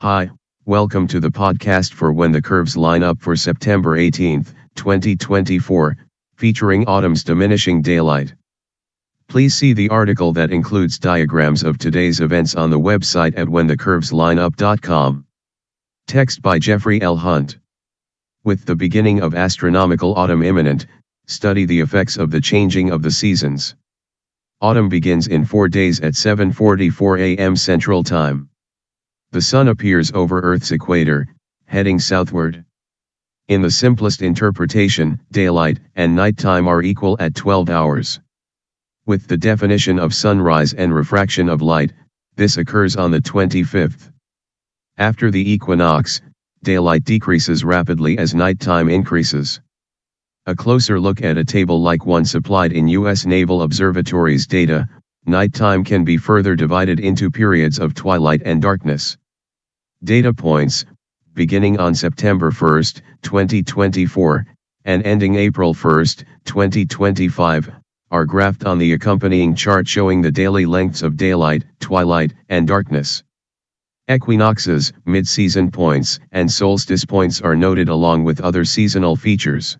Hi, welcome to the podcast for When the Curves Line Up for September 18, 2024, featuring autumn's diminishing daylight. Please see the article that includes diagrams of today's events on the website at whenthecurveslineup.com. Text by Jeffrey L. Hunt. With the beginning of astronomical autumn imminent, study the effects of the changing of the seasons. Autumn begins in 4 days at 7:44 a.m. Central Time. The sun appears over Earth's equator, heading southward. In the simplest interpretation, daylight and nighttime are equal at 12 hours. With the definition of sunrise and refraction of light, this occurs on the 25th. After the equinox, daylight decreases rapidly as nighttime increases. A closer look at a table like one supplied in U.S. Naval Observatory's data, nighttime can be further divided into periods of twilight and darkness. Data points, beginning on September 1, 2024, and ending April 1, 2025, are graphed on the accompanying chart showing the daily lengths of daylight, twilight, and darkness. Equinoxes, mid-season points, and solstice points are noted along with other seasonal features.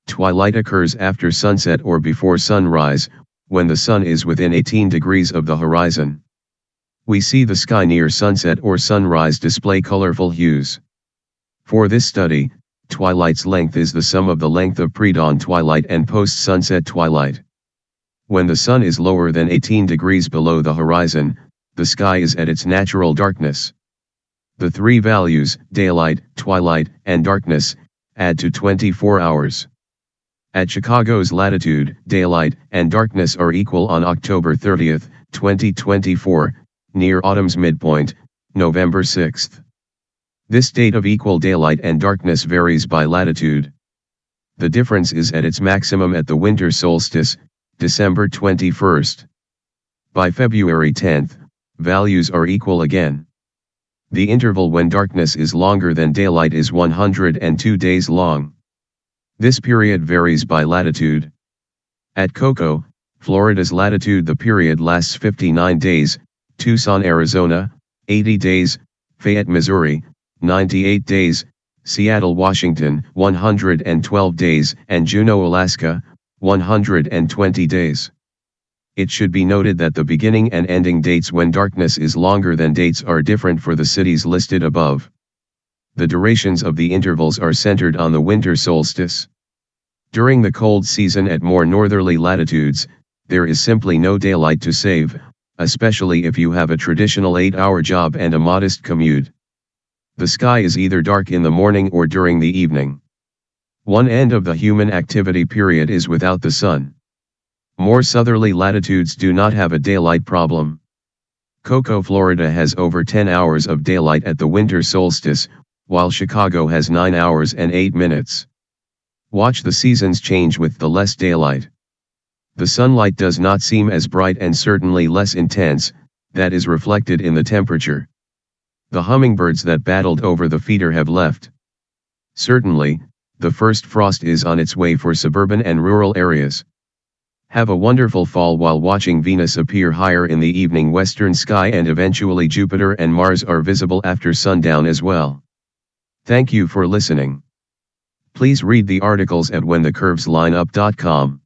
Twilight occurs after sunset or before sunrise, when the sun is within 18 degrees of the horizon. We see the sky near sunset or sunrise display colorful hues. For this study, twilight's length is the sum of the length of pre-dawn twilight and post-sunset twilight. When the sun is lower than 18 degrees below the horizon, the sky is at its natural darkness. The three values, daylight, twilight, and darkness, add to 24 hours. At Chicago's latitude, daylight and darkness are equal on October 30, 2024, near autumn's midpoint, November 6. This date of equal daylight and darkness varies by latitude. The difference is at its maximum at the winter solstice, December 21. By February 10, values are equal again. The interval when darkness is longer than daylight is 102 days long. This period varies by latitude. At Cocoa, Florida's latitude, the period lasts 59 days, Tucson, Arizona, 80 days, Fayette, Missouri, 98 days, Seattle, Washington, 112 days, and Juneau, Alaska, 120 days. It should be noted that the beginning and ending dates when darkness is longer than dates are different for the cities listed above. The durations of the intervals are centered on the winter solstice. During the cold season at more northerly latitudes, there is simply no daylight to save, especially if you have a traditional 8-hour job and a modest commute. The sky is either dark in the morning or during the evening. One end of the human activity period is without the sun. More southerly latitudes do not have a daylight problem. Cocoa, Florida has over 10 hours of daylight at the winter solstice, while Chicago has 9 hours and 8 minutes. Watch the seasons change with the less daylight. The sunlight does not seem as bright and certainly less intense, that is reflected in the temperature. The hummingbirds that battled over the feeder have left. Certainly, the first frost is on its way for suburban and rural areas. Have a wonderful fall while watching Venus appear higher in the evening western sky, and eventually Jupiter and Mars are visible after sundown as well. Thank you for listening. Please read the articles at whenthecurveslineup.com.